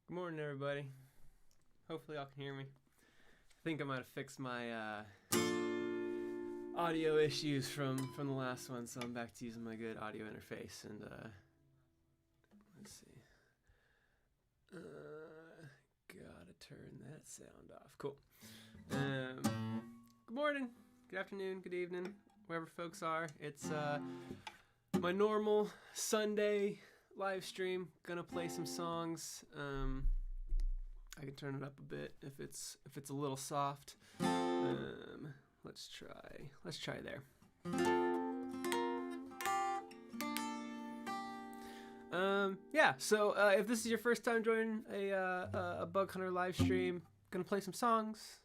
Good morning, everybody. Hopefully y'all can hear me. I think I might have fixed my audio issues from the last one, so I'm back to using my good audio interface. And let's see. Gotta turn that sound off. Cool. Good morning, good afternoon, good evening, wherever folks are. It's my normal Sunday live stream. Gonna play some songs. I can turn it up a bit if it's a little soft. Let's try there. So if this is your first time joining a Bug Hunter live stream, gonna play some songs,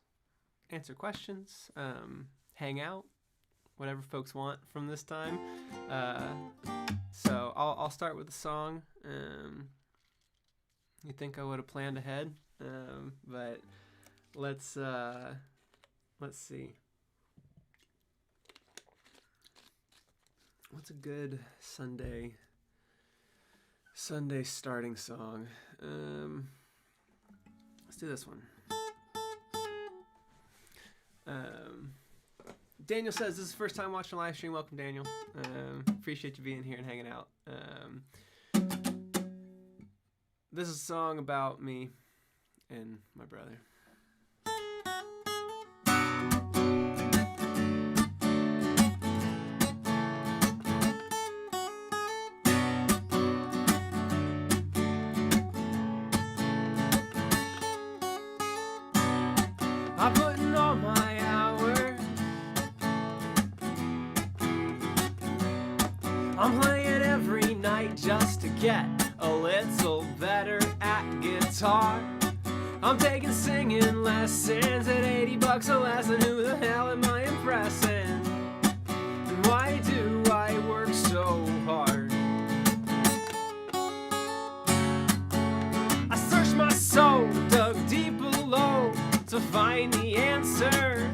answer questions, hang out, whatever folks want from this time. So I'll start with a song. You think I would have planned ahead, but let's see. What's a good Sunday starting song? Let's do this one. Daniel says, this is the first time watching a live stream. Welcome, Daniel. Appreciate you being here and hanging out. This is a song about me and my brother. I put in all my hours. I'm playing every night just to get a little better at guitar. I'm taking singing lessons at $80 a lesson. Who the hell am I impressing? And why do I work so hard? I searched my soul, dug deep below to find the answer.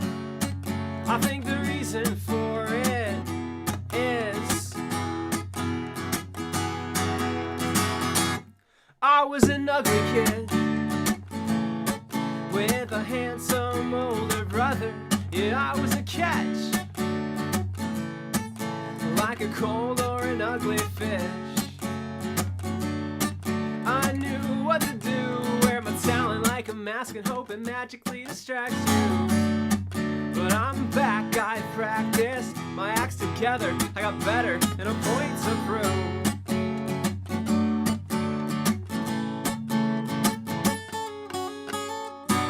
I think the reason for it is I was an ugly kid with a handsome older brother. Yeah, I was a catch, like a cold or an ugly fish. I knew what to do, wear my talent like a mask and hope it magically distracts you. But I'm back, I practiced my acts together. I got better and a point to prove.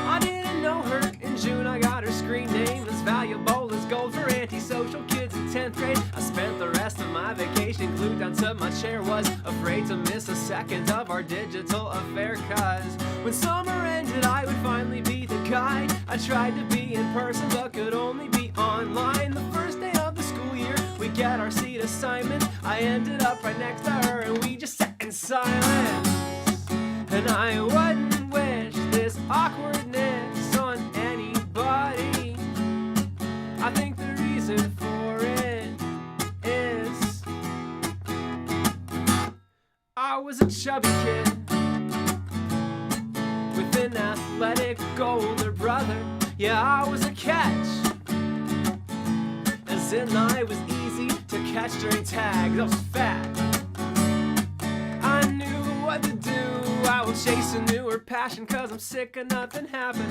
I didn't know her in June, I got her screen name as valuable as gold for antisocial kids in 10th grade. I spent the rest of my vacation glued down to my chair, was afraid to miss a second of our digital affair, cause when summer ended I would finally be the guy I tried to be in person but could only be online. The first day of the school year we get our seat assignment. I ended up right next to her and we just sat in silence. And I wouldn't wish this awkwardness on anybody. I think the reason for it is I was a chubby kid with an athletic older brother. Yeah, I was a catch, as in I was easy to catch during tags. I was fat, I knew what to do. I will chase a newer passion cause I'm sick of nothing happening.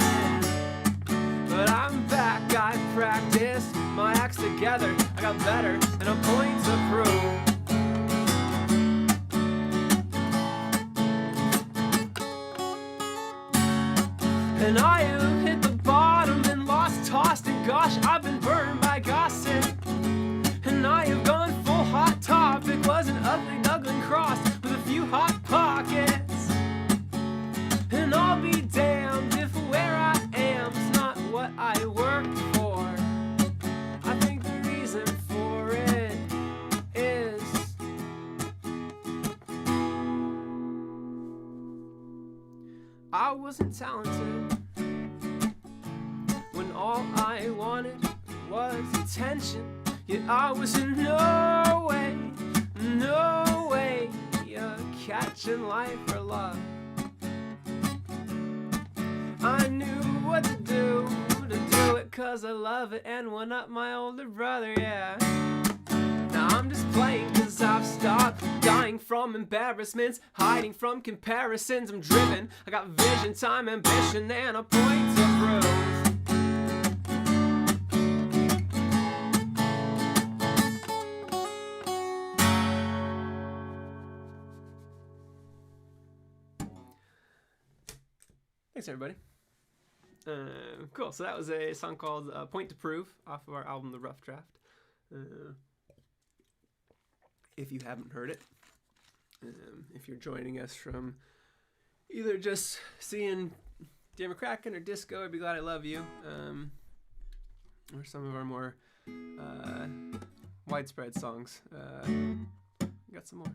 But I'm back, I practiced my acts together. I got better and a point to prove. And I have hit the bottom and lost, tossed, and gosh, I've been burned by gossip. And I have gone full hot topic, was an ugly duckling cross with a few hot pockets. And I'll be damned if where I am's not what I worked for. I think the reason for it is I wasn't talented when all I wanted was attention. Yet I was in no way catching life or love. what to do it 'cause I love it and one up my older brother, yeah. Now I'm just playing 'cause I've stopped dying from embarrassments, hiding from comparisons. I'm driven, I got vision, time, ambition, and a point to prove. Thanks, everybody. Cool. So that was a song called Point to Prove off of our album, The Rough Draft. If you haven't heard it, if you're joining us from either just seeing Dan McCracken or Disco, I'd Be Glad I Love You, or some of our more widespread songs. Got some more.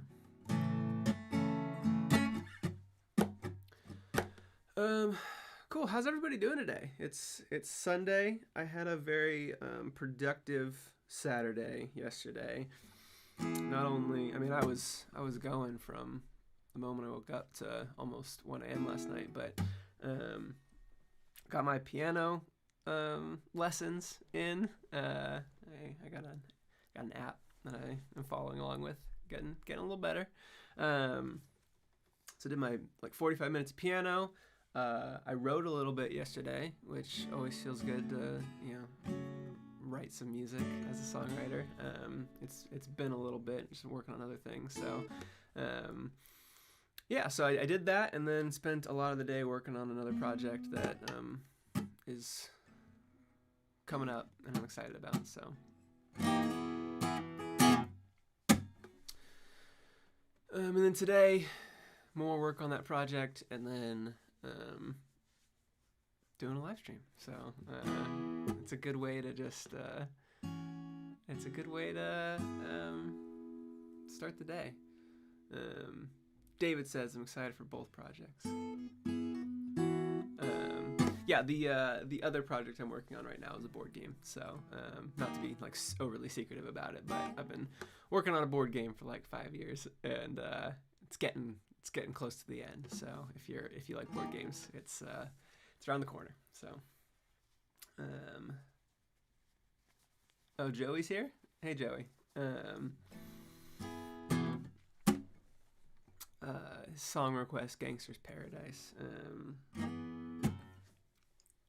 Cool. How's everybody doing today? It's Sunday. I had a very productive Saturday yesterday. Not only, I mean, I was going from the moment I woke up to almost 1 a.m. last night, but got my piano lessons in. I got an app that I am following along with, getting a little better. So I did my 45 minutes of piano. I wrote a little bit yesterday, which always feels good to, write some music as a songwriter. It's been a little bit, just working on other things. So, so I did that, and then spent a lot of the day working on another project that is coming up, and I'm excited about. So, and then today, more work on that project, and then doing a live stream. So it's a good way to just start the day. David says I'm excited for both projects. The other project I'm working on right now is a board game. So not to be overly secretive about it, but I've been working on a board game for 5 years, and it's getting close to the end. So if you like board games, it's around the corner. So Joey's here. Hey, Joey. Song request, Gangster's Paradise.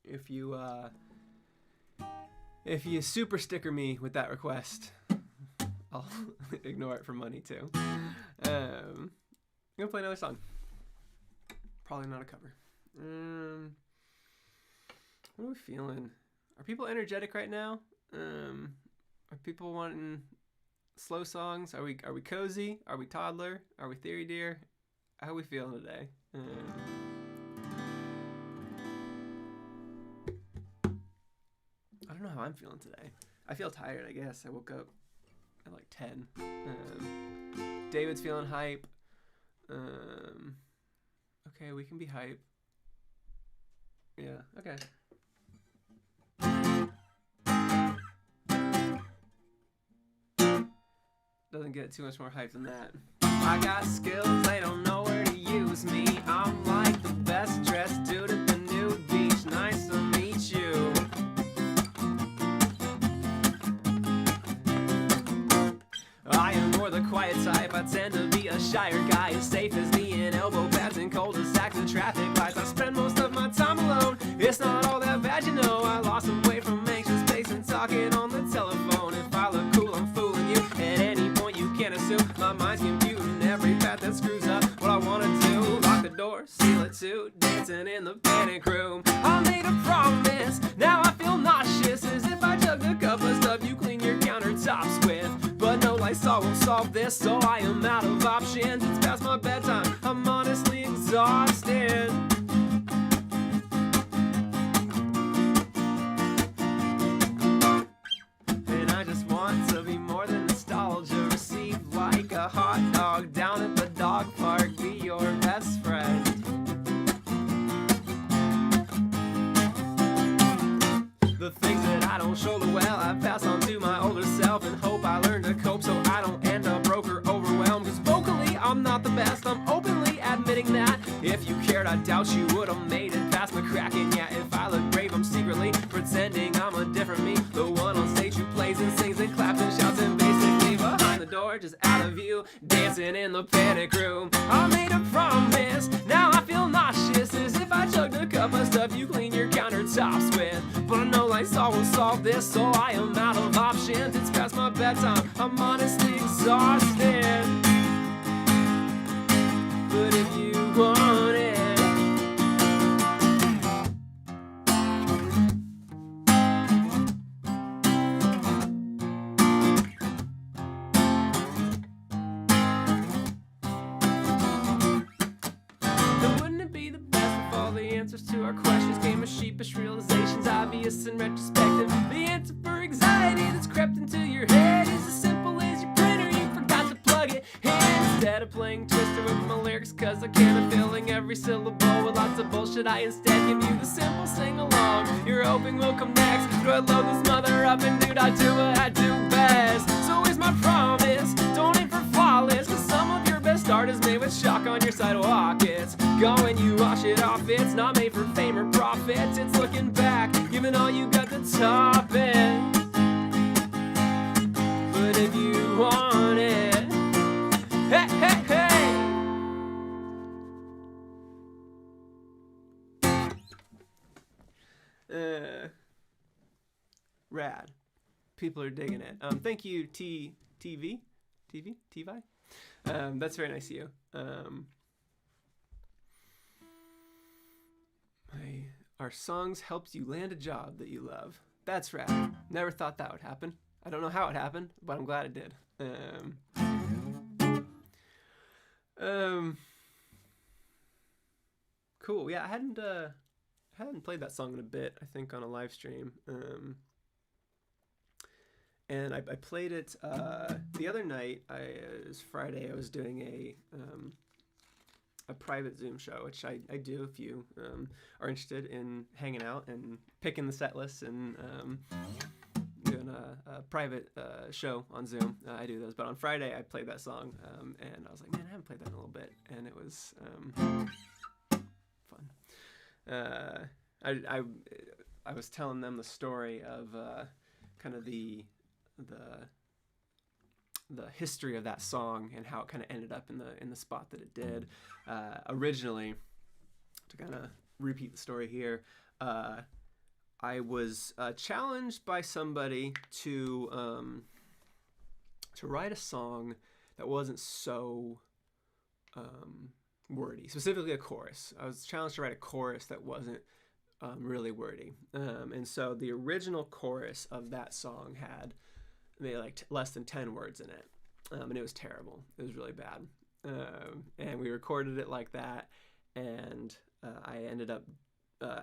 If you super sticker me with that request, I'll ignore it for money too. I'm gonna play another song. Probably not a cover. What are we feeling? Are people energetic right now? Are people wanting slow songs? Are we cozy? Are we toddler? Are we theory deer? How are we feeling today? I don't know how I'm feeling today. I feel tired, I guess. I woke up at 10. David's feeling hype. Okay, we can be hype. Yeah, okay. Doesn't get too much more hype than that. I got skills, they don't know where to use me. I'm like the best dressed dude at the nude beach. Nice to meet you. I am more the quiet type. I tend to be a shyer guy, as safe as me in elbow pads and cul-de-sacs and traffic lights. I spend most of my time alone. It's not all that bad, you know. I lost some weight from anxious pace and talking on the telephone. If I look cool, I'm fooling you. At any point, you can't assume my mind's computing every path that screws up what I want to do. Lock the door, seal it too. Dancing in the panic room. I made a promise. Now I feel nauseous, as if I chugged a cup of stuff you clean your countertops with. But no Lysol won't solve this, so I am out of options. It's past my bedtime. I'm honestly exhausted. And I just want to be more than nostalgia. Receive like a hot dog down at the dog park. Be your best friend. The things that I don't shoulder well, I pass on to my older self and hope I learn to cope so I don't end up broke or overwhelmed. Cause vocally I'm not the best, I'm openly admitting that. If you cared, I doubt you would have made it past McCracken. Yeah, if I look brave condescending. I'm a different me, the one on stage who plays and sings and claps and shouts and basically behind the door, just out of view, dancing in the panic room. I made a promise, now I feel nauseous, as if I chugged a cup of stuff you clean your countertops with. But I know Lysol will solve this, so I am out of options. It's past my bedtime, I'm honestly exhausted. But if you want it, to our questions came as sheepish realizations, obvious and retrospective. The answer for anxiety that's crept into your head is as simple as your printer, you forgot to plug it in. Instead of playing Twister with my lyrics, cause I can't filling every syllable with lots of bullshit, I instead give you the simple sing-along you're hoping will come next. Do I load this mother up and dude, I do what I do best. So here's my promise, don't aim for flawless, cause some of your best art is made with chalk on your sidewalk. It's going, you wash it off, it's not made for fame or profit. It's looking back, giving all you got the top end. But if you want it, hey, hey, hey. Rad. People are digging it. Thank you, TV. That's very nice of you. Our songs helps you land a job that you love. That's rad. Never thought that would happen. I don't know how it happened, but I'm glad it did. Cool. Yeah, I hadn't played that song in a bit, I think, on a live stream. And I played it the other night. It was Friday. I was doing a private Zoom show, which I do if you are interested in hanging out and picking the set list and doing a private show on Zoom. I do those. But on Friday, I played that song, and I was like, man, I haven't played that in a little bit. And it was fun. I was telling them the story of kind of the history of that song and how it kind of ended up in the spot that it did. Originally, to kind of repeat the story here, I was challenged by somebody to write a song that wasn't so wordy, specifically a chorus. I was challenged to write a chorus that wasn't really wordy. And so the original chorus of that song had maybe like less than 10 words in it. And it was terrible. It was really bad. And we recorded it like that. And I ended up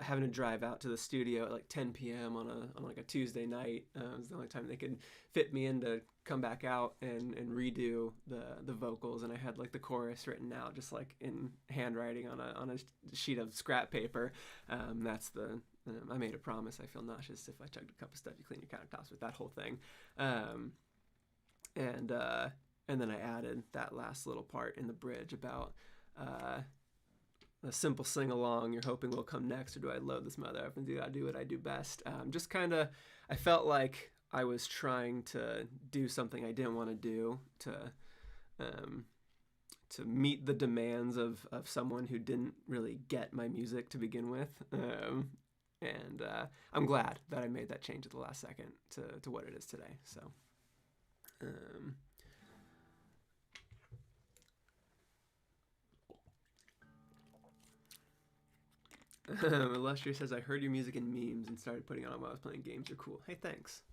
having to drive out to the studio at like 10 p.m. on like a Tuesday night. It was the only time they could fit me in to come back out and redo the vocals. And I had like the chorus written out just like in handwriting on a sheet of scrap paper. That's the I made a promise. I feel nauseous if I chugged a cup of stuff you clean your countertops with, that whole thing. And then I added that last little part in the bridge about a simple sing-along you're hoping will come next, or do I load this mother up and do what I do best. Just kind of, I felt like I was trying to do something I didn't want to do to meet the demands of someone who didn't really get my music to begin with. And I'm glad that I made that change at the last second to what it is today. So, Illustrious says, I heard your music in memes and started putting it on while I was playing games. You're cool. Hey, thanks.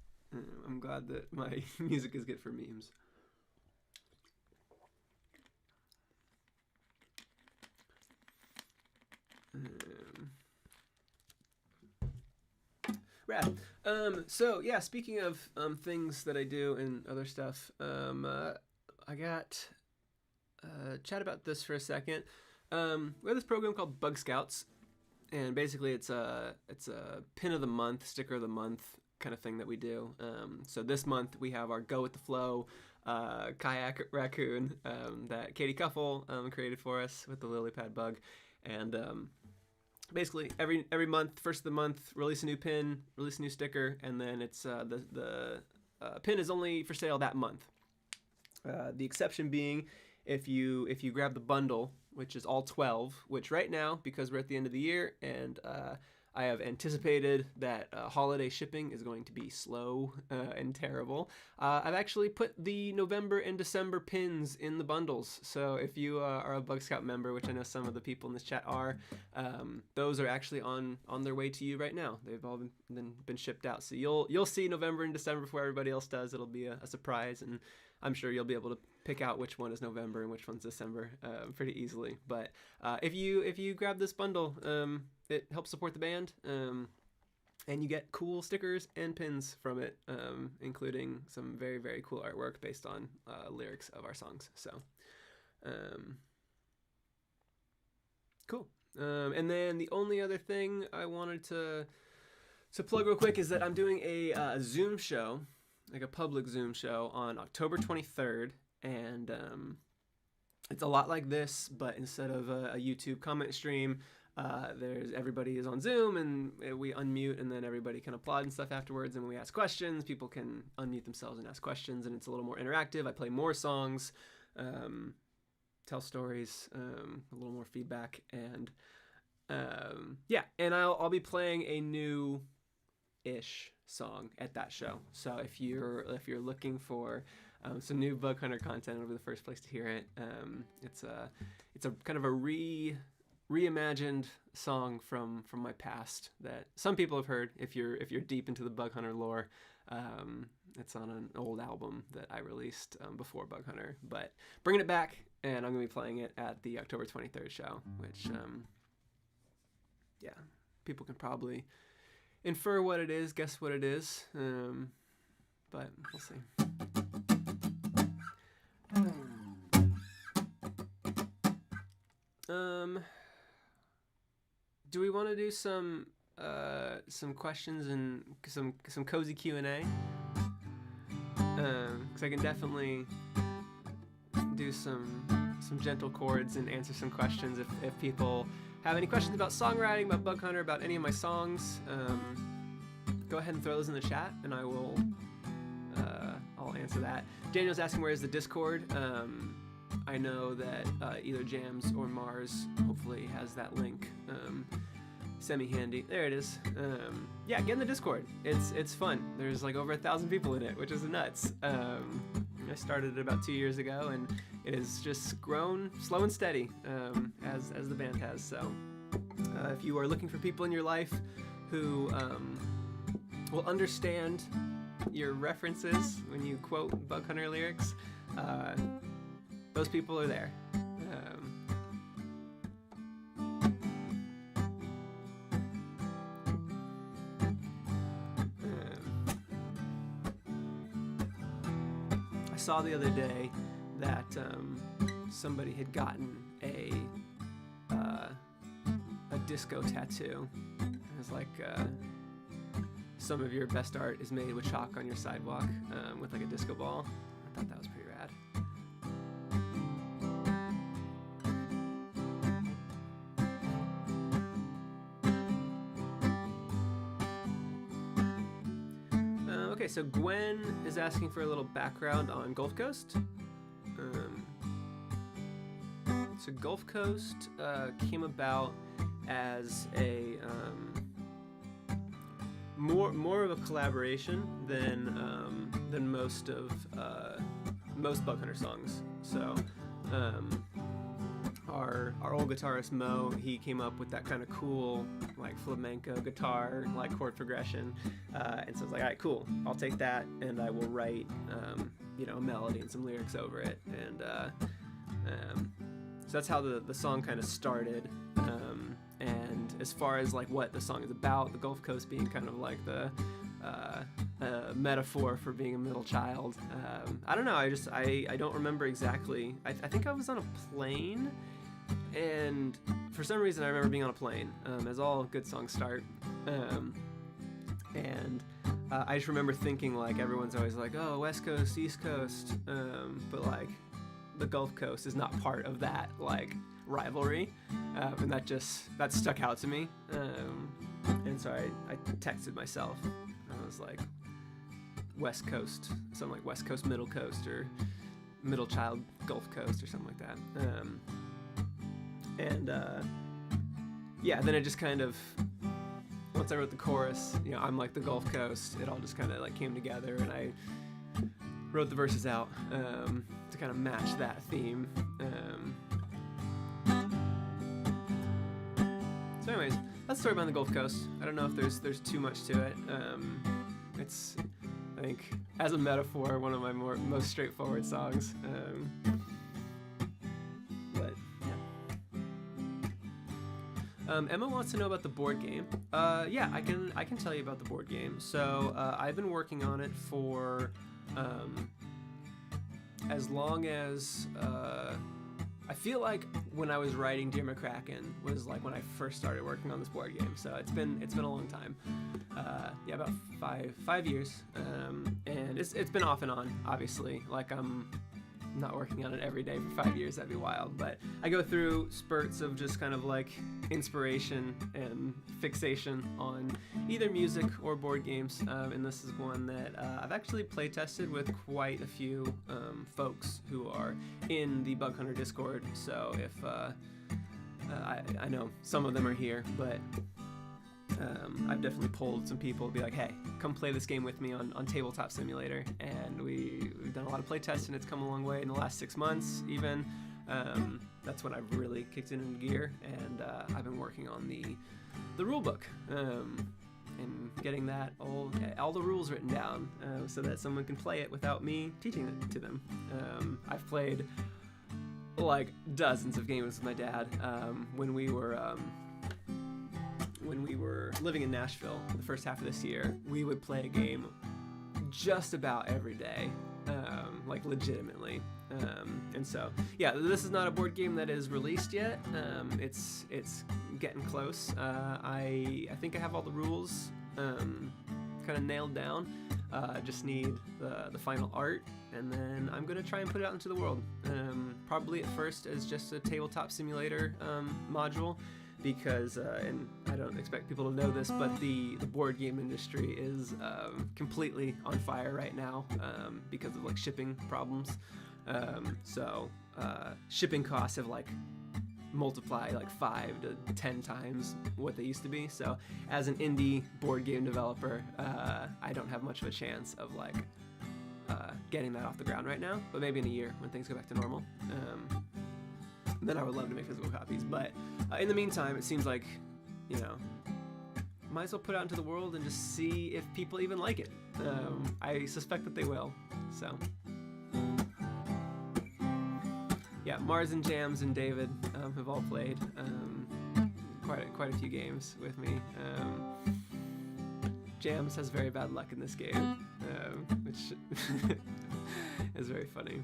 I'm glad that my music is good for memes. Rad. So yeah, speaking of things that I do and other stuff, I got chat about this for a second. We have this program called Bug Scouts, and basically it's a pin of the month, sticker of the month kind of thing that we do. So this month we have our Go with the Flow kayak raccoon that Katie Cuffle created for us with the lily pad bug, and basically every month, first of the month, release a new pin, release a new sticker, and then it's the pin is only for sale that month. The exception being if you grab the bundle, which is all 12, which right now, because we're at the end of the year and I have anticipated that holiday shipping is going to be slow and terrible. I've actually put the November and December pins in the bundles. So if you are a Bug Scout member, which I know some of the people in this chat are, those are actually on their way to you right now. They've all been shipped out. So you'll see November and December before everybody else does. It'll be a surprise, and I'm sure you'll be able to pick out which one is November and which one's December pretty easily. But if you grab this bundle, it helps support the band, and you get cool stickers and pins from it, including some very, very cool artwork based on lyrics of our songs. So, cool. And then the only other thing I wanted to plug real quick is that I'm doing a Zoom show, like a public Zoom show on October 23rd, and it's a lot like this, but instead of a YouTube comment stream, everybody is on Zoom, and we unmute, and then everybody can applaud and stuff afterwards, and when we ask questions, people can unmute themselves and ask questions, and it's a little more interactive. I play more songs, tell stories, a little more feedback, and yeah, and I'll be playing a new-ish song at that show. So if you're looking for some new Bug Hunter content, it'll be the first place to hear it. It's a kind of a reimagined song from my past that some people have heard. If you're deep into the Bug Hunter lore, it's on an old album that I released before Bug Hunter. But bringing it back, and I'm gonna be playing it at the October 23rd show, which yeah, people can probably infer what it is, guess what it is, but we'll see. Do we want to do some questions and some cozy Q&A? Because I can definitely do some gentle chords and answer some questions if people have any questions about songwriting, about Bug Hunter, about any of my songs. Go ahead and throw those in the chat, and I'll answer that. Daniel's asking where is the Discord. I know that either Jams or Mars hopefully has that link semi-handy. There it is. Yeah, get in the Discord. It's fun. There's like over 1,000 people in it, which is nuts. I started it about 2 years ago, and it has just grown slow and steady as the band has. So if you are looking for people in your life who will understand your references when you quote Bug Hunter lyrics, those people are there. I saw the other day that somebody had gotten a disco tattoo. It was like some of your best art is made with chalk on your sidewalk with like a disco ball. I thought that was pretty rad. Okay, so Gwen is asking for a little background on Gulf Coast. So Gulf Coast came about as a more of a collaboration than most Bug Hunter songs. So our old guitarist Mo, he came up with that kind of cool like flamenco guitar like chord progression, and so I was like, all right, cool, I'll take that and I will write a melody and some lyrics over it, and so that's how the song kind of started. And as far as like what the song is about, the Gulf Coast being kind of like the metaphor for being a middle child. I don't know. I don't remember exactly. I think I was on a plane, and for some reason I remember being on a plane, as all good songs start. And I just remember thinking like everyone's always like, oh, West Coast, East Coast, but like the Gulf Coast is not part of that like rivalry, and that stuck out to me. And so I texted myself. I was like, West Coast, something like West Coast, Middle Coast, or Middle Child, Gulf Coast, or something like that. Then it just kind of, once I wrote the chorus, I'm like the Gulf Coast, it all just kind of like came together, and I wrote the verses out to kind of match that theme. So anyways, that's the story behind the Gulf Coast. I don't know if there's too much to it. It's, I think, as a metaphor, one of my most straightforward songs. But yeah. Emma wants to know about the board game. Yeah, I can tell you about the board game. So I've been working on it for as long as I feel like when I was writing Dear McCracken was like when I first started working on this board game. So it's been a long time. About 5 years, and it's been off and on, obviously. Like, I'm not working on it every day for 5 years, that'd be wild, but I go through spurts of just kind of like inspiration and fixation on either music or board games, and this is one that I've actually play tested with quite a few folks who are in the Bug Hunter Discord. So if I know some of them are here, but I've definitely pulled some people to be like, hey, come play this game with me on Tabletop Simulator, and we've done a lot of play testing. It's come a long way in the last 6 months even. That's when I've really kicked it into gear, and I've been working on the rule book and getting that all the rules written down so that someone can play it without me teaching it to them. I've played like dozens of games with my dad when we were living in Nashville the first half of this year. We would play a game just about every day, like legitimately. And so, yeah, this is not a board game that is released yet. It's getting close. I think I have all the rules kind of nailed down. Just need the final art, and then I'm gonna try and put it out into the world. Probably at first as just a tabletop simulator module, because and I don't expect people to know this, but the board game industry is completely on fire right now because of like shipping problems. So shipping costs have like multiplied like 5 to 10 times what they used to be. So as an indie board game developer, I don't have much of a chance of like getting that off the ground right now, but maybe in a year when things go back to normal. Then I would love to make physical copies, but in the meantime, it seems like, might as well put it out into the world and just see if people even like it. I suspect that they will, so. Yeah, Mars and Jams and David have all played quite a few games with me. Jams has very bad luck in this game, which is very funny.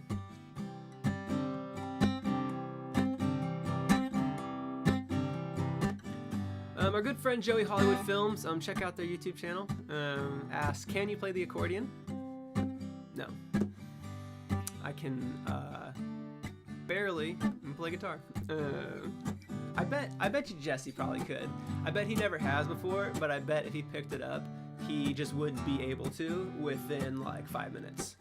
Our good friend Joey Hollywood Films, check out their YouTube channel, asks, can you play the accordion? No. I can barely play guitar. I bet you Jesse probably could. I bet he never has before, but I bet if he picked it up, he just would be able to within like 5 minutes,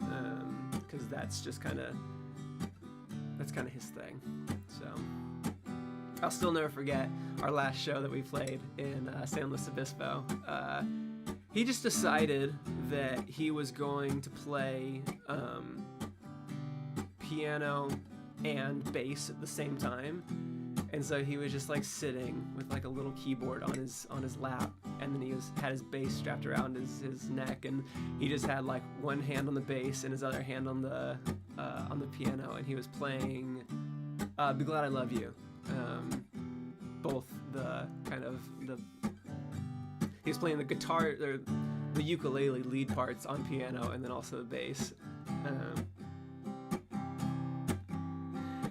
because that's kind of his thing. So I'll still never forget our last show that we played in San Luis Obispo. He just decided that he was going to play piano and bass at the same time, and so he was just like sitting with like a little keyboard on his lap, and then he had his bass strapped around his neck, and he just had like one hand on the bass and his other hand on the piano, and he was playing Be Glad I Love You. Both he was playing the guitar or the ukulele lead parts on piano, and then also the bass.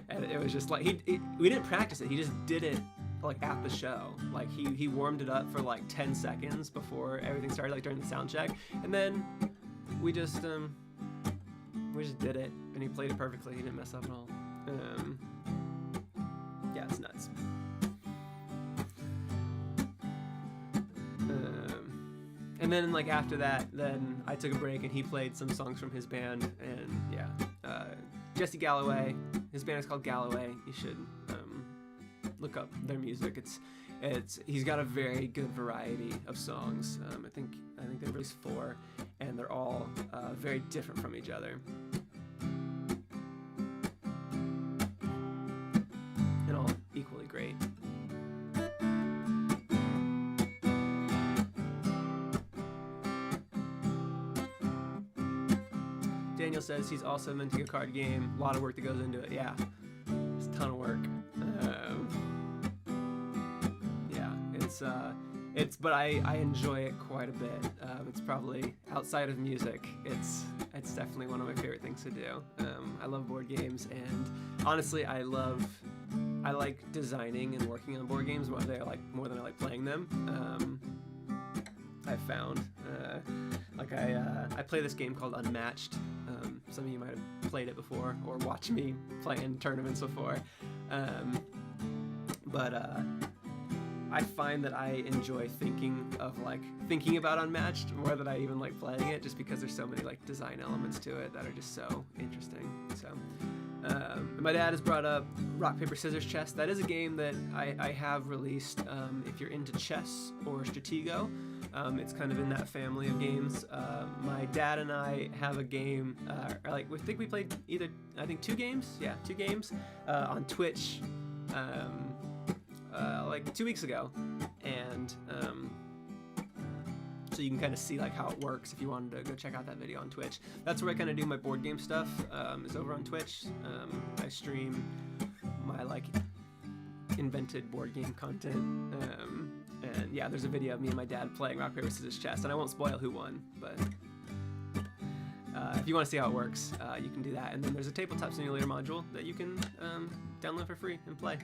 And it was just like we didn't practice it. He just did it like at the show. Like he warmed it up for like 10 seconds before everything started, like during the sound check, and then we just did it, and he played it perfectly. He didn't mess up at all. yeah, it's nuts. And then like after that, then I took a break and he played some songs from his band, and yeah, Jesse Galloway, his band is called Galloway. You should look up their music. He's got a very good variety of songs. I think they've released 4, and they're all very different from each other, and all equally great. Daniel says he's also minting a card game. A lot of work that goes into it. Yeah, it's a ton of work. Yeah, but I enjoy it quite a bit. It's probably, outside of music, it's definitely one of my favorite things to do. I love board games, and honestly, I like designing and working on board games more than I like playing them. I've found I play this game called Unmatched. Some of you might have played it before or watched me play in tournaments before, but I find that I enjoy thinking about Unmatched more than I even like playing it, just because there's so many like design elements to it that are just so interesting. So my dad has brought up Rock, Paper, Scissors, Chess. That is a game that I have released. If you're into chess or Stratego, it's kind of in that family of games. My dad and I have a game, I think we played 2 games? Yeah, 2 games on Twitch like 2 weeks ago, and so you can kind of see like how it works if you wanted to go check out that video on Twitch. That's where I kind of do my board game stuff, is over on Twitch. I stream my like invented board game content, and yeah, there's a video of me and my dad playing Rock, Paper, Scissors, Chess, and I won't spoil who won, but if you want to see how it works, you can do that. And then there's a tabletop simulator module that you can download for free and play,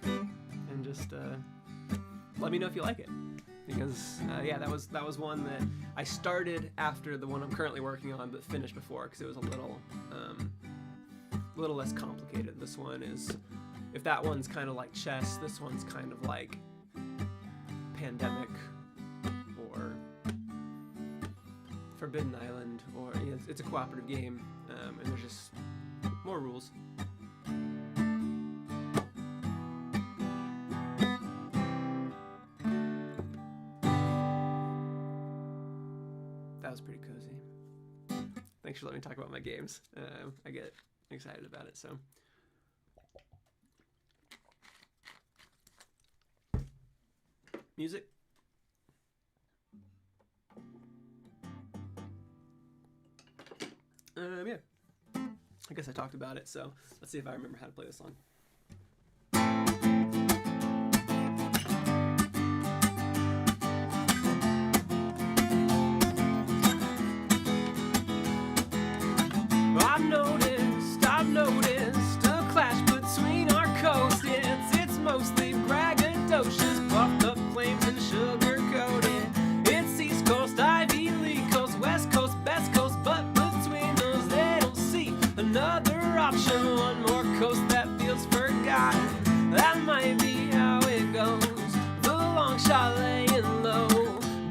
and just let me know if you like it, because yeah, that was one that I started after the one I'm currently working on, but finished before, because it was a little less complicated. This one is, if that one's kind of like chess, this one's kind of like Pandemic or Forbidden Island, or it's a cooperative game, and there's just more rules. That was pretty cozy. Thanks for letting me talk about my games. I get excited about it, so. Music. Yeah. I guess I talked about it, so let's see if I remember how to play this song. I've noticed a clash between our coasts. It's mostly braggadocious, puffed up flames and sugar coated. It's East Coast, Ivy League Coast, West Coast, best coast, but between those they don't see another option. One more coast that feels forgotten. That might be how it goes. The long shot laying low,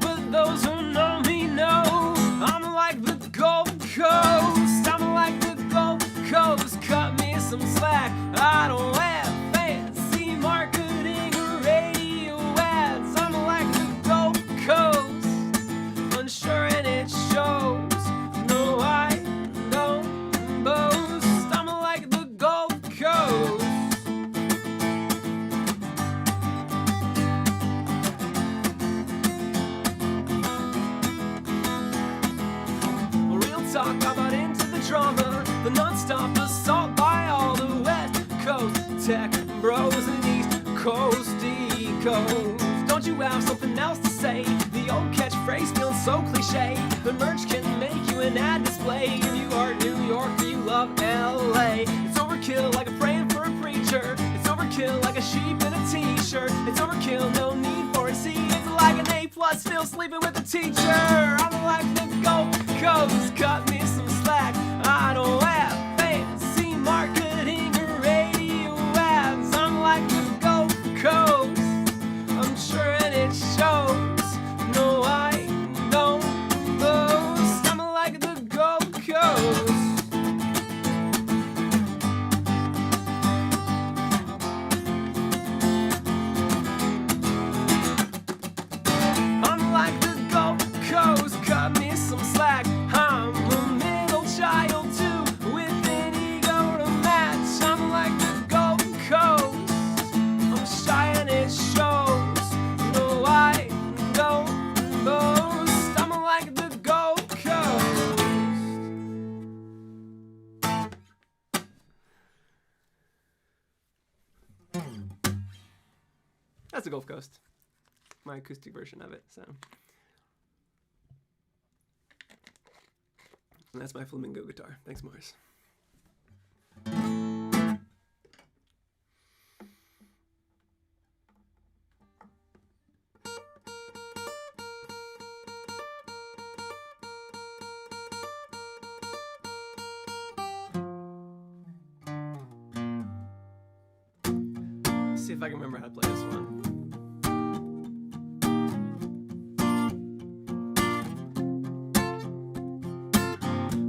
but those who know me know I'm like the Gold Coast. I'm like the Gold Coast. Cut me some slack. I don't have fancy marketing or radio ads. I'm like the Gold Coast, unsure and it shows. No, I don't boast. I'm like the Gold Coast. Real talk, I'm not into the drama, the non-stop assault by all the West Coast tech bros and East Coast ecos. Don't you have something else to say? The old catchphrase feels so cliche. The merch can make you an ad display. If you are New York or you love LA, it's overkill like a praying for a preacher. It's overkill like a sheep in a t-shirt. It's overkill, no need for a C. It's like an A+ still sleeping with the teacher. I'm like the Gold Coast. Cut me some slack. I don't have fancy marketing or radio ads. I'm like the Gold That's the Gulf Coast, my acoustic version of it. So, and that's my flamingo guitar. Thanks, Morris. See if I can remember how to play this one.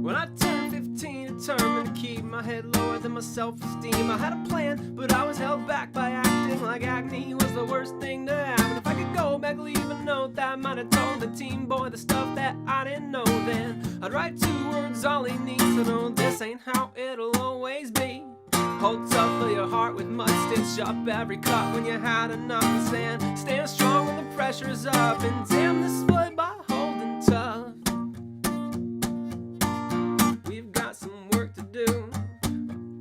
When I turned 15, determined to keep my head lower than my self-esteem, I had a plan, but I was held back by acting like acne was the worst thing to happen. If I could go back, leave a note that I might have told the teen boy the stuff that I didn't know then, I'd write 2 words, all he needs to know: this ain't how it'll always be. Hold tough for your heart with mud, stitch up every cut when you had enough to stand. Stand strong when the pressure's up, and damn this foot by holding tough. We've got some work to do.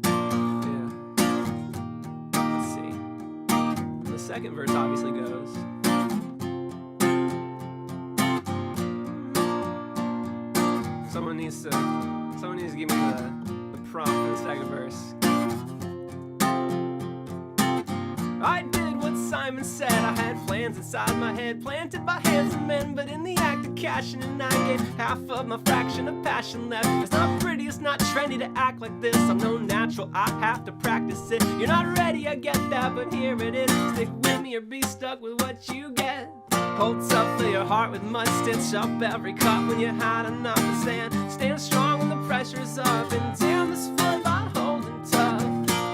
Yeah. Let's see. The second verse obviously goes. Someone needs to give me the prompt for the second verse. I did what Simon said. I had plans inside my head, planted by handsome men, but in the act of cashing in, I gave half of my fraction of passion left. It's not pretty, it's not trendy to act like this. I'm no natural, I have to practice it. You're not ready, I get that, but here it is. Stick with me or be stuck with what you get. Hold tough for your heart with mud, stitch up every cut when you had enough to stand. Stand strong when the pressure's up, and damn this foot by holding tough.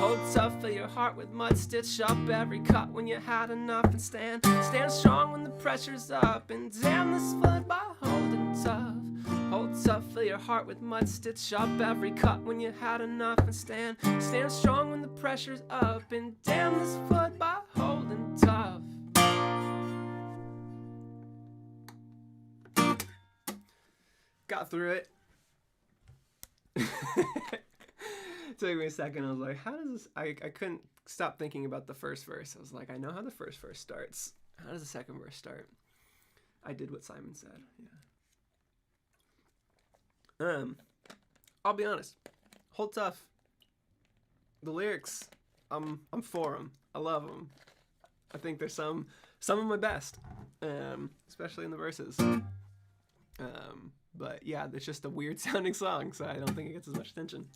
Hold tough for your heart with mud, stitch up every cut when you had enough, and stand strong when the pressure's up, and damn this foot by holding tough. Hold tough for your heart with mud, stitch up every cut when you had enough, and stand strong when the pressure's up, and damn this foot by holding tough. Got through it. Took me a second. I was like, how does this... I couldn't stop thinking about the first verse. I was like, I know how the first verse starts. How does the second verse start? I did what Simon said. Yeah. I'll be honest. Hold tough. The lyrics, I'm for them. I love them. I think they're some of my best, especially in the verses. But yeah, it's just a weird sounding song, so I don't think it gets as much attention.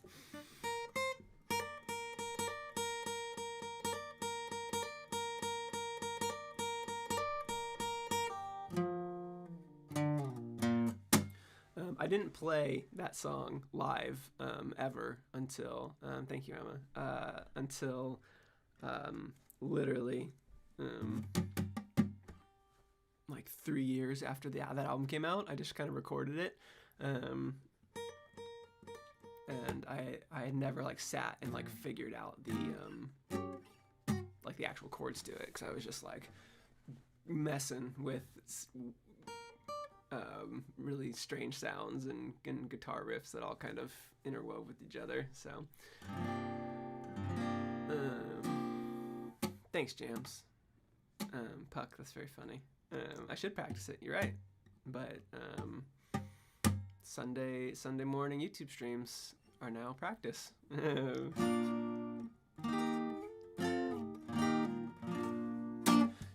I didn't play that song live ever until, thank you, Emma, until literally like 3 years after that album came out. I just kind of recorded it, and I had never like sat and like figured out the actual chords to it, because I was just like messing with really strange sounds and guitar riffs that all kind of interwove with each other. So thanks, Jams. Puck, that's very funny. I should practice it, you're right. But Sunday morning YouTube streams are now practice.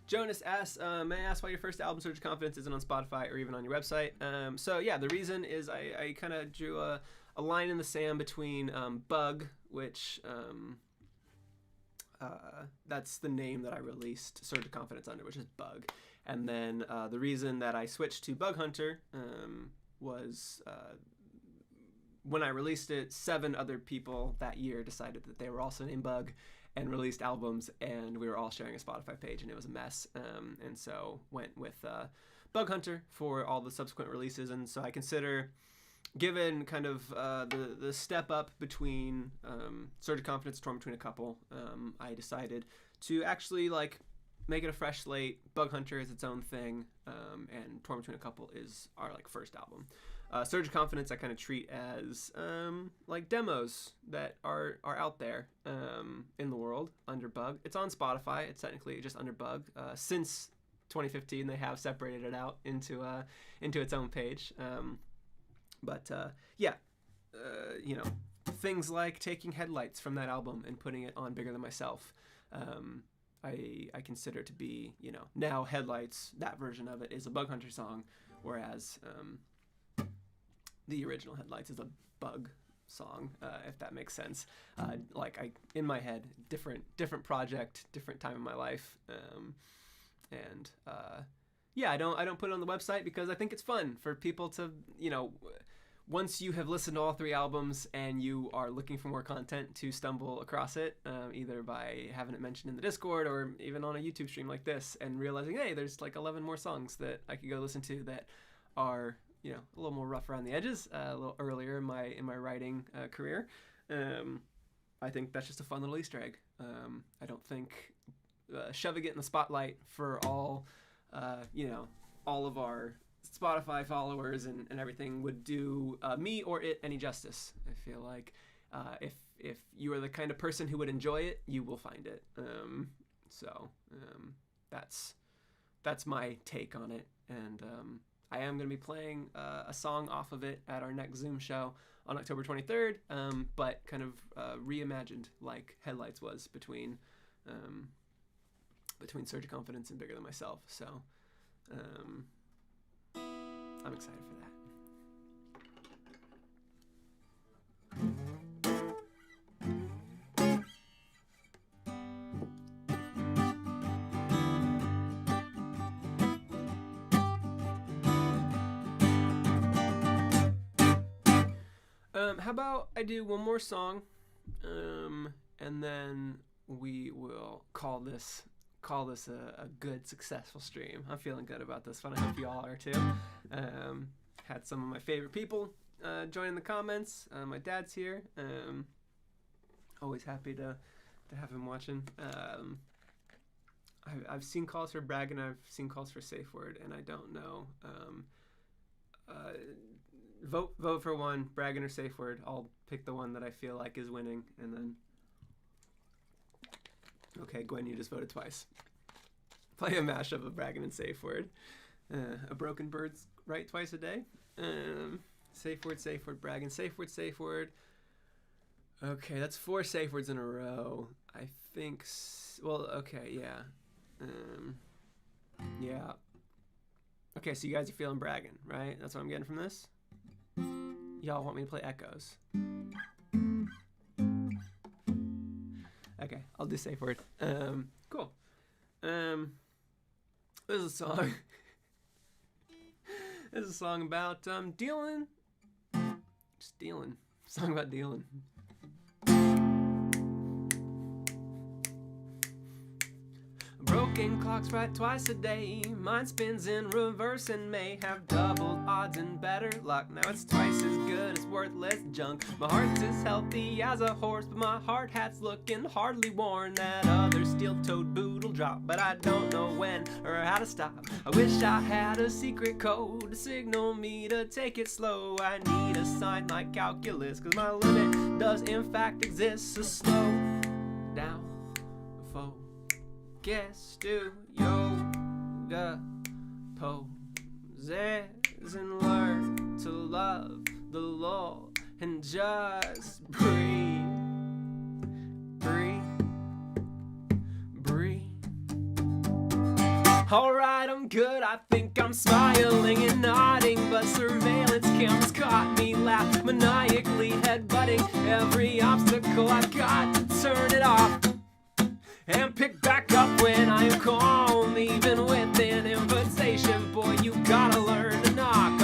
Jonas asks, may I ask why your first album, Surge of Confidence, isn't on Spotify or even on your website? So yeah, the reason is I kind of drew a line in the sand between Bug, which that's the name that I released Surge of Confidence under, which is Bug. And then the reason that I switched to Bug Hunter was when I released it, 7 other people that year decided that they were also named Bug and released albums, and we were all sharing a Spotify page, and it was a mess. And so went with Bug Hunter for all the subsequent releases. And so I consider, given kind of the step up between Surge of Confidence, Torn Between a Couple, I decided to actually like make it a fresh slate. Bug Hunter is its own thing, and Torn Between a Couple is our like first album. Surge of Confidence I kind of treat as like demos that are out there in the world under Bug. It's on Spotify. It's technically just under Bug. Since 2015, they have separated it out into its own page. You know, things like taking Headlights from that album and putting it on Bigger Than Myself. I consider to be, you know, now Headlights, that version of it is a Bug Hunter song, whereas the original Headlights is a Bug song, if that makes sense. In my head, different project, different time in my life, I don't put it on the website because I think it's fun for people to, you know, once you have listened to all 3 albums and you are looking for more content, to stumble across it, either by having it mentioned in the Discord or even on a YouTube stream like this, and realizing, hey, there's like 11 more songs that I could go listen to that are, you know, a little more rough around the edges, a little earlier in my writing career. I think that's just a fun little Easter egg. I don't think shoving it in the spotlight for all, you know, all of our Spotify followers and everything would do me or it any justice. I feel like if you are the kind of person who would enjoy it, you will find it. That's my take on it, and I am going to be playing a song off of it at our next Zoom show on October 23rd, but kind of reimagined like Headlights was between Surge of Confidence and Bigger Than Myself. So I'm excited for that. How about I do one more song, and then we will call this a good, successful stream. I'm feeling good about this one. I hope you all are too. Had some of my favorite people join in the comments. My dad's here. Always happy to have him watching. I've seen calls for Bragg and I've seen calls for Safe Word, and I don't know. Vote for one, Bragg or Safe Word. I'll pick the one that I feel like is winning, and then. Okay, Gwen, you just voted twice. Play a mashup of Bragging and Safe Word. A broken bird's right twice a day. Safe Word, Bragging, Safe Word. Okay, that's 4 safe words in a row. I think. Okay, yeah. Yeah. Okay, so you guys are feeling Bragging, right? That's what I'm getting from this? Y'all want me to play Echoes. Okay, I'll do Safe Word. Cool. This is a song. This is a song about dealing. Just dealing. Song about dealing. Broken clocks right twice a day. Mine spins in reverse and may have double odds and better luck. Now it's twice as good as worthless junk. My heart's as healthy as a horse, but my hard hat's looking hardly worn. That other steel-toed boot'll drop, but I don't know when or how to stop. I wish I had a secret code to signal me to take it slow. I need a sign like calculus, cause my limit does in fact exist. So slow down, folks. Guess do yoga poses and learn to love the Lord and just breathe, breathe, breathe. Alright, I'm good, I think I'm smiling and nodding, but surveillance cameras caught me laughing, maniacally headbutting every obstacle. I've got to turn it off and pick back up when I am calm, even with an invitation. Boy, you gotta learn to knock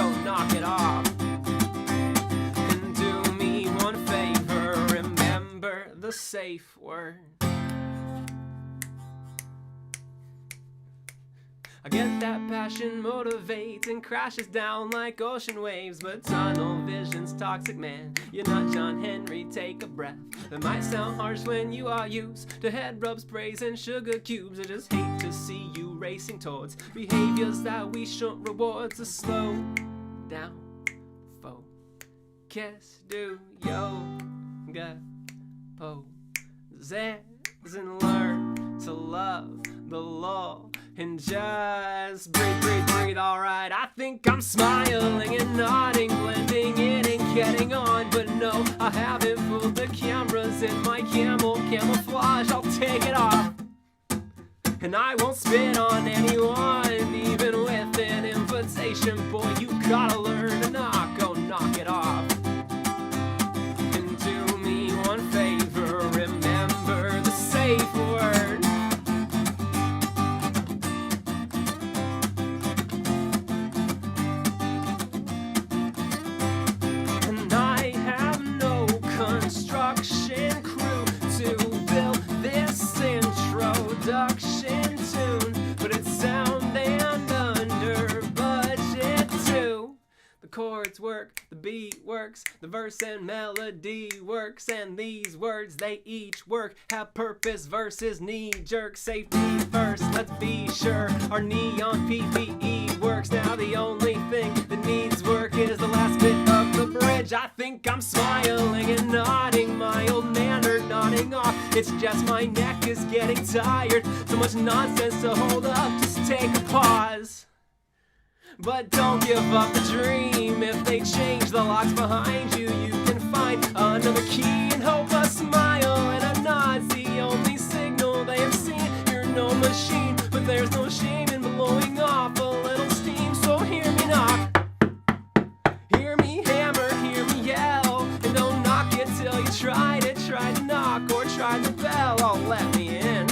it off. And do me one favor, remember the safe word. I get that passion motivates and crashes down like ocean waves, but tunnel vision's toxic, man. You're not John Henry, take a breath. It might sound harsh when you are used to head rub sprays and sugar cubes. I just hate to see you racing towards behaviors that we shouldn't reward. So slow down, kiss do yoga poses and learn to love the law and just breathe, breathe, breathe. Alright, I think I'm smiling and nodding, blending in and getting on, but no, I haven't fooled the cameras in my camouflage. I'll take it off, and I won't spit on anyone, even with an invitation. Boy, you gotta learn to knock, go knock it off. And do me one favor, remember the safe word. And I have no construction crew to build this introduction tune, but it's sound and under budget too. The chords work, the beat works, the verse and melody works, and these words, they each work, have purpose versus knee-jerk. Safety first, let's be sure our neon PPE works. Now the only thing that needs work is the last bit of the bridge. I think I'm smiling and nodding, my old manner nodding off. It's just my neck is getting tired, so much nonsense to hold up, just take a pause. But don't give up the dream. If they change the locks behind you, you can find another key and hope a smile and a nod's the only signal they have seen. You're no machine, but there's no shame in blowing off a little steam. So hear me knock, hear me hammer, hear me yell, and don't knock it till you try to knock or try the bell. Oh, let me in.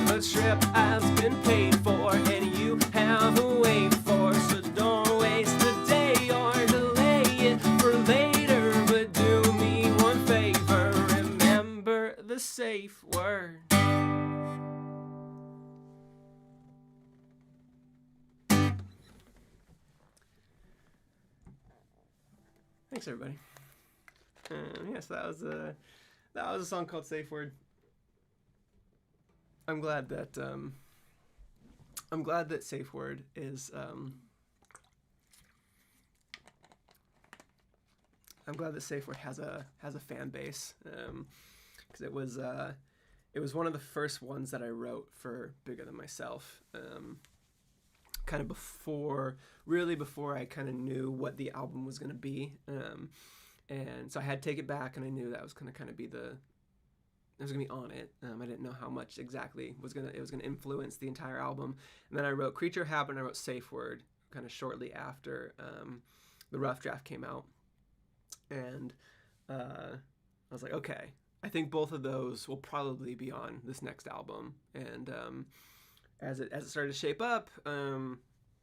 The trip has been paid for, and you have a wait for, so don't waste the day or delay it for later. But do me one favor, remember the safe word. Thanks, everybody. Yes, that was a song called Safe Word. I'm glad that Safe Word is I'm glad that Safe Word has a fan base, because it was one of the first ones that I wrote for Bigger Than Myself, kind of before I kind of knew what the album was going to be, and so I had to take it back, and I knew that was going to kind of be I was gonna be on it. I didn't know how much exactly it was gonna influence the entire album. And then I wrote Creature of Habit and I wrote Safe Word kind of shortly after the rough draft came out. And I was like, okay, I think both of those will probably be on this next album. And as it started to shape up, I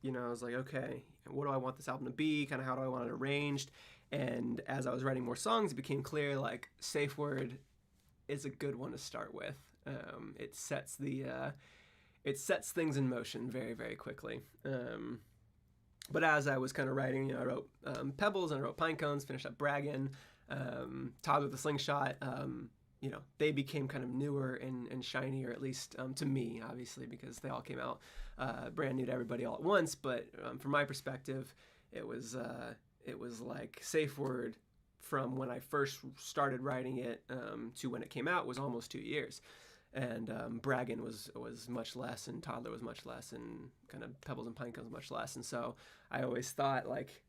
was like, okay, what do I want this album to be? Kind of how do I want it arranged? And as I was writing more songs, it became clear like Safe Word is a good one to start with. It sets things in motion very, very quickly. But as I was kind of writing, I wrote Pebbles and I wrote Pine Cones, finished up Braggin', Todd with the Slingshot. They became kind of newer and shinier, at least to me, obviously, because they all came out brand new to everybody all at once. But from my perspective, it was like Safe Word from when I first started writing it to when it came out was almost 2 years. And Braggin' was much less, and Toddler was much less, and kind of Pebbles and Pine Cones much less. And so I always thought like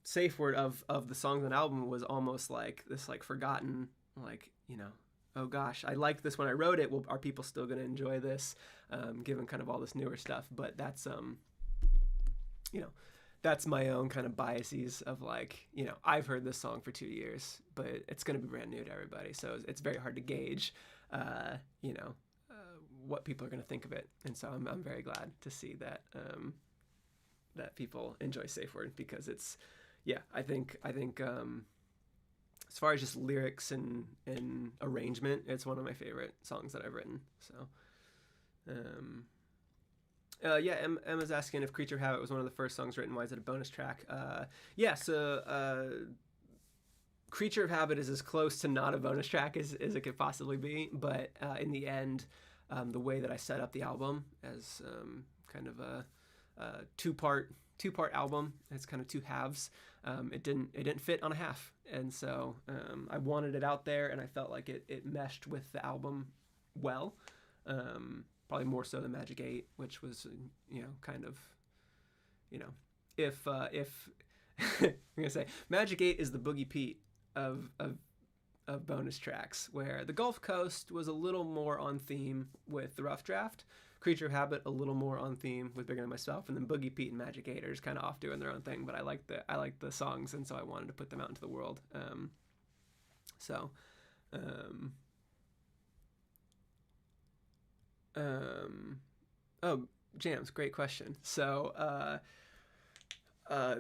Safe Word of the songs on the album was almost like this like forgotten, like, oh gosh, I liked this when I wrote it. Well, are people still going to enjoy this, given kind of all this newer stuff? But that's that's my own kind of biases of like, I've heard this song for 2 years, but it's going to be brand new to everybody. So it's very hard to gauge, what people are going to think of it. And so I'm very glad to see that, that people enjoy Safe Word, because it's, I think as far as just lyrics and arrangement, it's one of my favorite songs that I've written. So, Emma's asking if Creature of Habit was one of the first songs written. Why is it a bonus track? So Creature of Habit is as close to not a bonus track as it could possibly be. But in the end, the way that I set up the album as kind of a two-part album, it's kind of two halves. it didn't fit on a half, and so I wanted it out there, and I felt like it meshed with the album well, probably more so than Magic 8, which was kind of, if I'm gonna say Magic 8 is the Boogie Pete of bonus tracks, where the Gulf Coast was a little more on theme with the Rough Draft, Creature of Habit a little more on theme with Bigger Than Myself, and then Boogie Pete and Magic 8 are just kind of off doing their own thing. But I like the songs, and so I wanted to put them out into the world. Oh, Jams, great question. So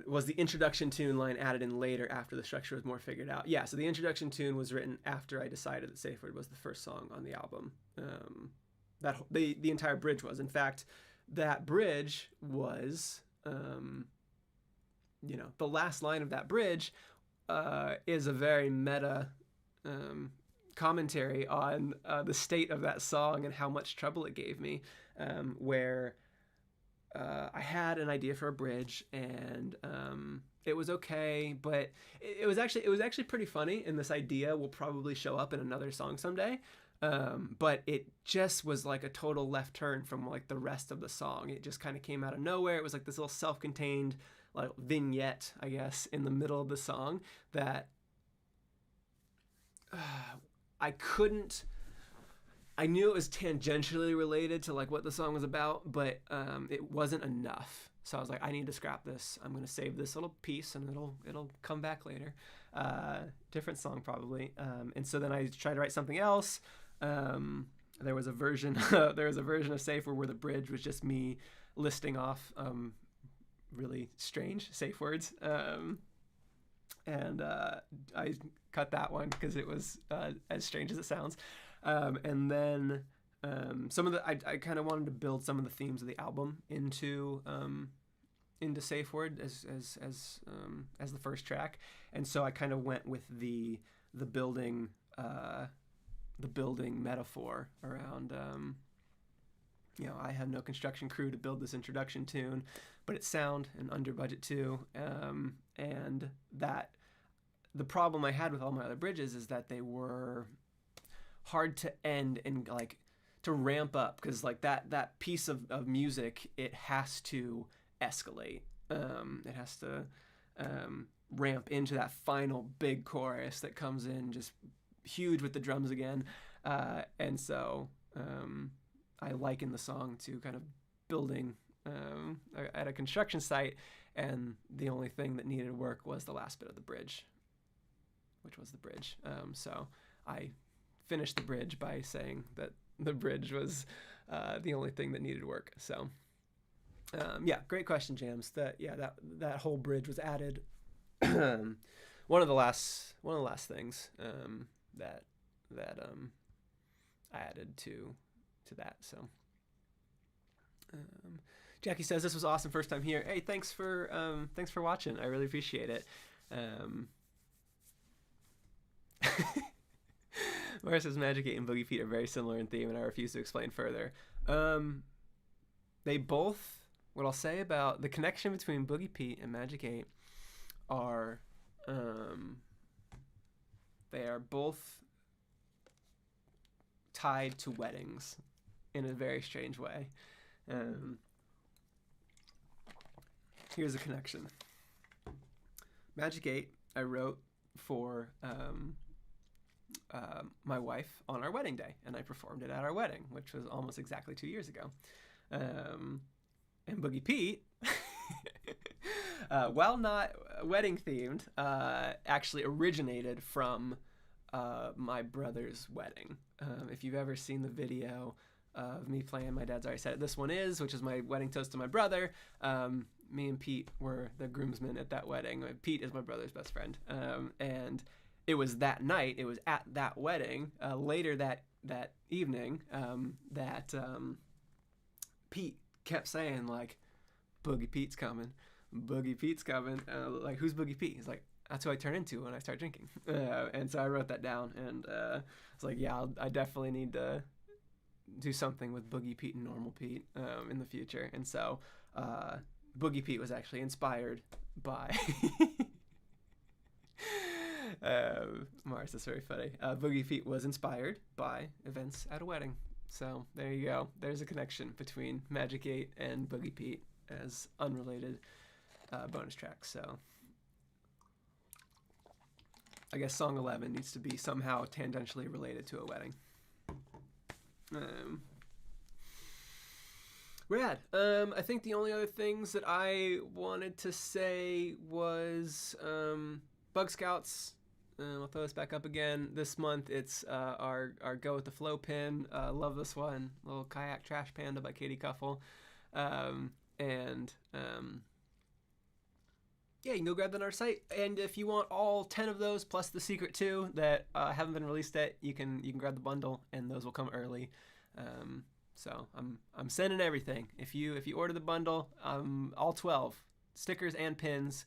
was the introduction tune line added in later after the structure was more figured out? Yeah, so the introduction tune was written after I decided that Safe Word was the first song on the album. That the entire bridge was. In fact, that bridge was, the last line of that bridge is a very meta commentary on the state of that song and how much trouble it gave me, where I had an idea for a bridge, and it was okay, but it was actually pretty funny, and this idea will probably show up in another song someday. But it just was like a total left turn from like the rest of the song. It just kind of came out of nowhere. It was like this little self-contained like vignette, I guess, in the middle of the song that I knew it was tangentially related to like what the song was about, but it wasn't enough. So I was like, I need to scrap this. I'm going to save this little piece, and it'll come back later. Different song probably. And so then I tried to write something else. There was a version of Safe Word where the bridge was just me listing off really strange safe words. And I cut that one because it was as strange as it sounds. And then some of the I kind of wanted to build some of the themes of the album into Safe Word as the first track, and so I kind of went with the building metaphor around. I had no construction crew to build this introduction tune, but it's sound and under budget too, and that the problem I had with all my other bridges is that they were hard to end and like to ramp up, because like that piece of music, it has to escalate. It has to ramp into that final big chorus that comes in just huge with the drums again, and so I liken the song to kind of building at a construction site, and the only thing that needed work was the last bit of the bridge, which was the bridge. So I finished the bridge by saying that the bridge was the only thing that needed work. So great question, Jams. That whole bridge was added. one of the last things that I added to that. So Jackie says, this was awesome, first time here. Hey, thanks for watching. I really appreciate it. Mara says Magic 8 and Boogie Pete are very similar in theme, and I refuse to explain further. They both, what I'll say about the connection between Boogie Pete and Magic 8 are, they are both tied to weddings in a very strange way. Here's a connection. Magic 8 I wrote for my wife on our wedding day, and I performed it at our wedding, which was almost exactly 2 years ago. And Boogie Pete, while not wedding themed, actually originated from my brother's wedding. If you've ever seen the video of me playing My Dad's Already Said It, This One Is, which is my wedding toast to my brother, me and Pete were the groomsmen at that wedding. Pete is my brother's best friend. And it was that night, it was at that wedding, later that evening, that Pete kept saying, like, Boogie Pete's coming. Boogie Pete's coming. Like, who's Boogie Pete? He's like, that's who I turn into when I start drinking. And so I wrote that down, and I was like, yeah, I definitely need to do something with Boogie Pete and Normal Pete in the future. And so Boogie Pete was actually inspired by Mars, that's very funny. Boogie Feet was inspired by events at a wedding. So there you go. There's a connection between Magic 8 and Boogie Pete as unrelated bonus tracks. So I guess song 11 needs to be somehow tangentially related to a wedding. Rad. I think the only other things that I wanted to say was Bug Scouts. I'll throw this back up again. This month it's our Go With The Flow pin. Love this one. Little Kayak Trash Panda by Katie Cuffle. Yeah, you can go grab that on our site. And if you want all 10 of those plus the secret 2 that haven't been released yet, you can grab the bundle and those will come early. So I'm sending everything. If you order the bundle, all 12 stickers and pins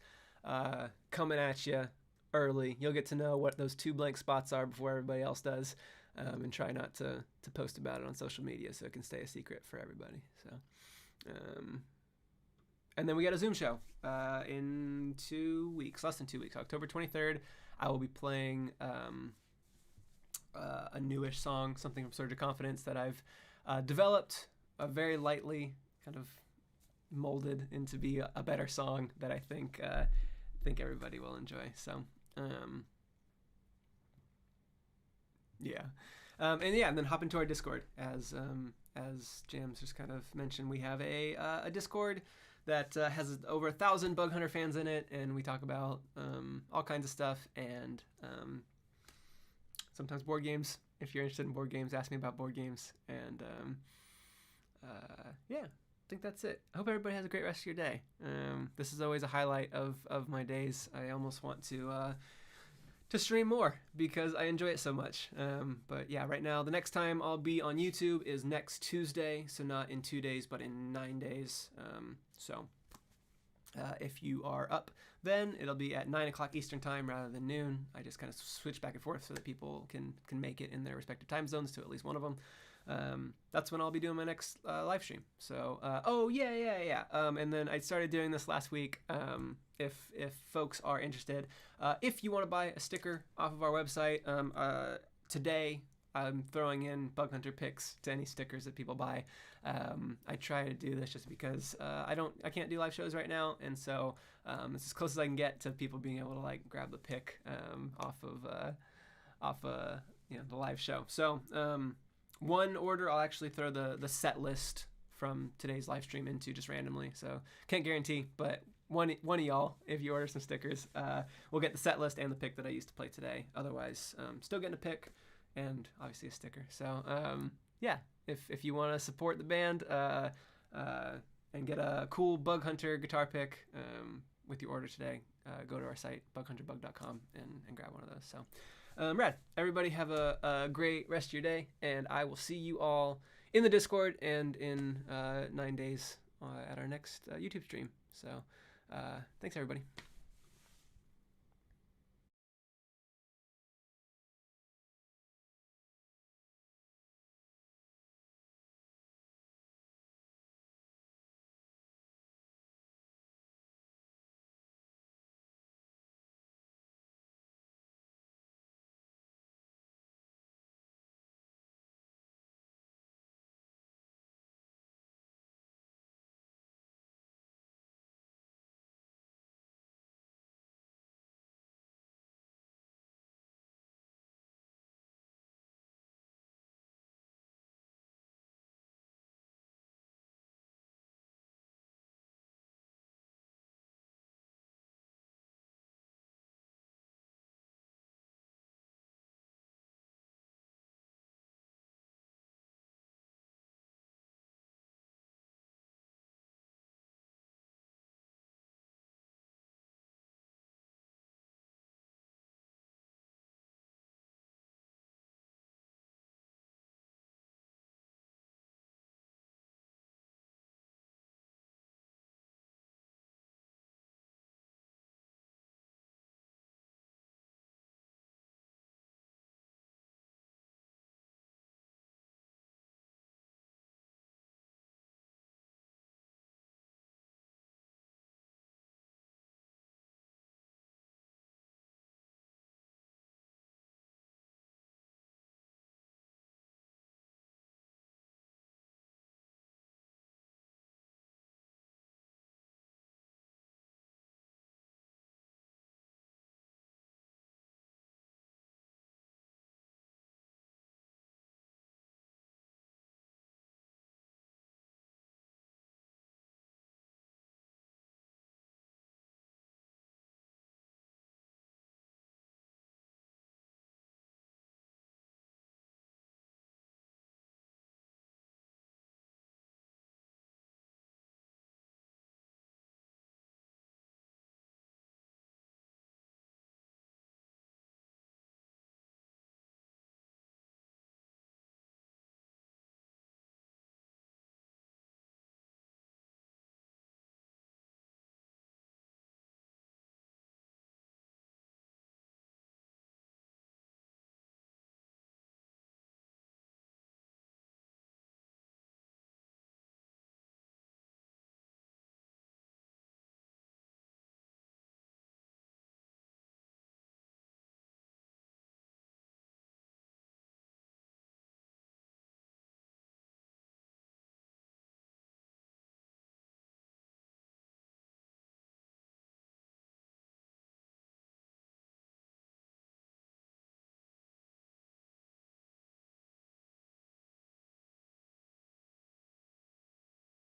coming at you early. You'll get to know what those 2 blank spots are before everybody else does, and try not to post about it on social media so it can stay a secret for everybody. So, and then we got a Zoom show in 2 weeks, less than 2 weeks, October 23rd. I will be playing a newish song, something from Surge of Confidence that I've developed very lightly, kind of molded into be a better song that I think everybody will enjoy. So and then hop into our Discord as Jams just kind of mentioned. We have a Discord that has over 1,000 Bug Hunter fans in it, and we talk about all kinds of stuff and sometimes board games. If you're interested in board games, ask me about board games. And I think that's it. I hope everybody has a great rest of your day. This is always a highlight of my days. I almost want to stream more because I enjoy it so much. But yeah, right now, the next time I'll be on YouTube is next Tuesday. So not in 2 days, but in 9 days. If you are up, then it'll be at 9 o'clock Eastern time rather than noon. I just kind of switch back and forth so that people can make it in their respective time zones to at least one of them. That's when I'll be doing my next live stream. So, and then I started doing this last week. If folks are interested, if you want to buy a sticker off of our website, today I'm throwing in Bug Hunter picks to any stickers that people buy. I try to do this just because I can't do live shows right now, and so it's as close as I can get to people being able to like grab the pick off of the live show. So one order I'll actually throw the set list from today's live stream into just randomly. So can't guarantee, but one of y'all, if you order some stickers, will get the set list and the pick that I used to play today. Otherwise, still getting a pick and obviously a sticker. So if you want to support the band and get a cool Bug Hunter guitar pick with your order today, go to our site, bughunterbug.com, and grab one of those. So rad. Everybody have a great rest of your day, and I will see you all in the Discord and in 9 days at our next YouTube stream. So thanks, everybody.